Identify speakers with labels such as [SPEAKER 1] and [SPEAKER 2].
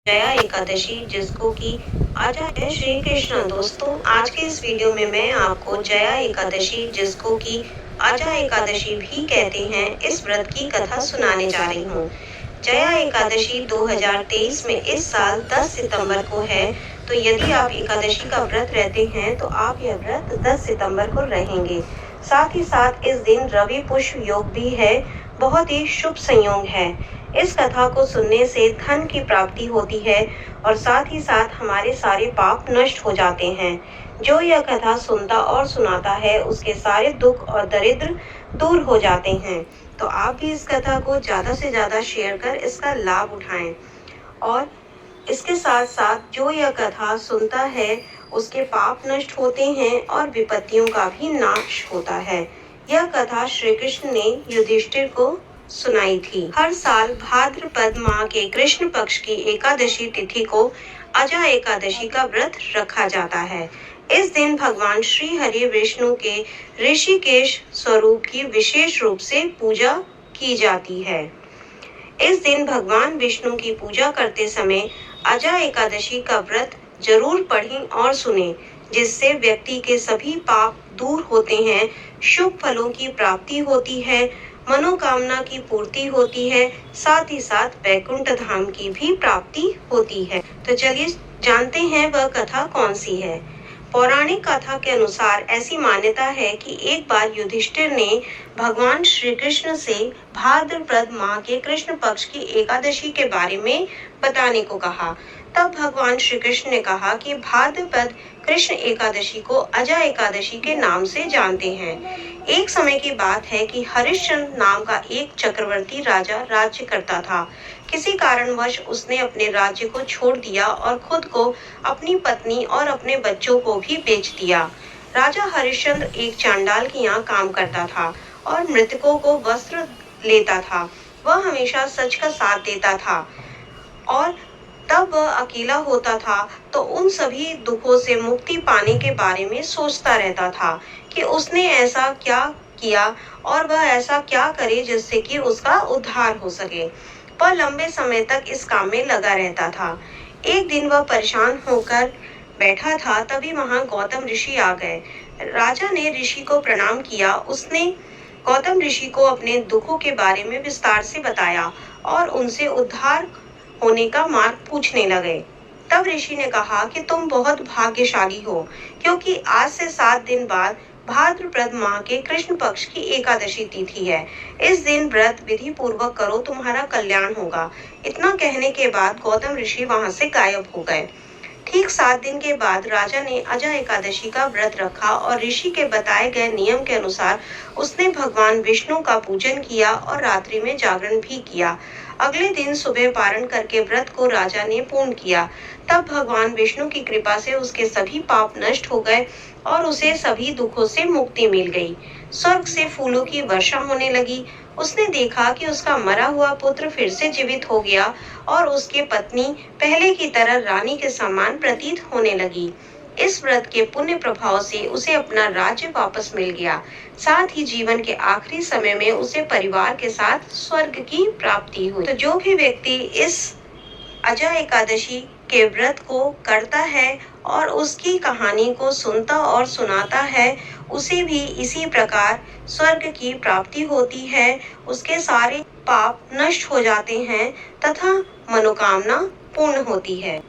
[SPEAKER 1] जया एकादशी जिसको कि आजा है श्री कृष्ण। दोस्तों, आज के इस वीडियो में मैं आपको जया एकादशी जिसको कि आजा एकादशी भी कहते हैं, इस व्रत की कथा सुनाने जा रही हूँ। जया एकादशी 2023 में इस साल 10 सितंबर को है। तो यदि आप एकादशी का व्रत रहते हैं तो आप यह व्रत 10 सितंबर को रहेंगे। साथ ही साथ इस दिन रवि पुष्प योग भी है, बहुत ही शुभ संयोग है। इस कथा को सुनने से धन की प्राप्ति होती है और साथ ही साथ हमारे सारे पाप नष्ट हो जाते हैं। जो यह कथा सुनता और सुनाता है उसके सारे दुख और दरिद्र दूर हो जाते हैं। तो आप भी इस कथा को ज़्यादा से ज़्यादा शेयर कर इसका लाभ उठाएं। और इसके साथ साथ जो यह कथा सुनता है उसके पाप नष्ट होते हैं और विपत्तियों का भी नाश होता है। यह कथा श्री कृष्ण ने युधिष्ठिर को सुनाई थी। हर साल भाद्रपद माह के कृष्ण पक्ष की एकादशी तिथि को अजा एकादशी का व्रत रखा जाता है। इस दिन भगवान श्री हरि विष्णु के ऋषिकेश स्वरूप की विशेष रूप से पूजा की जाती है। इस दिन भगवान विष्णु की पूजा करते समय अजा एकादशी का व्रत जरूर पढ़ें और सुनें, जिससे व्यक्ति के सभी पाप दूर होते हैं, शुभ फलों की प्राप्ति होती है, मनोकामना की पूर्ति होती है, साथ ही साथ वैकुंठ धाम की भी प्राप्ति होती है। तो चलिए जानते हैं वह कथा कौन सी है। पौराणिक कथा के अनुसार ऐसी मान्यता है कि एक बार युधिष्ठिर ने भगवान श्री कृष्ण से भाद्रपद माह के कृष्ण पक्ष की एकादशी के बारे में बताने को कहा। तब भगवान श्री कृष्ण ने कहा कि भाद्रपद कृष्ण एकादशी को अजा एकादशी के नाम से जानते हैं। एक समय की बात है कि हरिश्चंद्र नाम का एक चक्रवर्ती राजा राज्य करता था। किसी कारणवश उसने अपने राज्य को छोड़ दिया और खुद को, अपनी पत्नी और अपने बच्चों को भी बेच दिया। राजा हरिश्चंद्र एक चांडाल के यहाँ काम करता था और मृतकों को वस्त्र लेता था। वह हमेशा सच का साथ देता था और तब वह अकेला होता था तो उन सभी दुखों से मुक्ति पाने के बारे में सोचता रहता था कि उसने ऐसा क्या किया और वह ऐसा क्या करे जिससे कि उसका उद्धार हो सके। वह लंबे समय तक इस काम में लगा रहता था। एक दिन वह परेशान होकर बैठा था, तभी वहां गौतम ऋषि आ गए। राजा ने ऋषि को प्रणाम किया। उसने गौतम ऋषि को अपने दुखों के बारे में विस्तार से बताया और उनसे उद्धार होने का मार्ग पूछने लगे। तब ऋषि ने कहा कि तुम बहुत भाग्यशाली हो, क्योंकि आज से 7 दिन बाद भाद्रपद माह के कृष्ण पक्ष की एकादशी तिथि है। इस दिन व्रत विधि पूर्वक करो, तुम्हारा कल्याण होगा। इतना कहने के बाद गौतम ऋषि वहां से गायब हो गए। ठीक 7 दिन के बाद राजा ने अजा एकादशी का व्रत रखा और ऋषि के बताए गए नियम के अनुसार उसने भगवान विष्णु का पूजन किया और रात्रि में जागरण भी किया। अगले दिन सुबह पारण करके व्रत को राजा ने पूर्ण किया। तब भगवान विष्णु की कृपा से उसके सभी पाप नष्ट हो गए और उसे सभी दुखों से मुक्ति मिल गई। स्वर्ग से फूलों की वर्षा होने लगी। उसने देखा कि उसका मरा हुआ पुत्र फिर से जीवित हो गया और उसकी पत्नी पहले की तरह रानी के समान प्रतीत होने लगी। इस व्रत के पुण्य प्रभाव से उसे अपना राज्य वापस मिल गया। साथ ही जीवन के आखिरी समय में उसे परिवार के साथ स्वर्ग की प्राप्ति हुई। तो जो भी व्यक्ति इस अजा एकादशी के व्रत को करता है और उसकी कहानी को सुनता और सुनाता है, उसे भी इसी प्रकार स्वर्ग की प्राप्ति होती है, उसके सारे पाप नष्ट हो जाते हैं तथा मनोकामना पूर्ण होती है।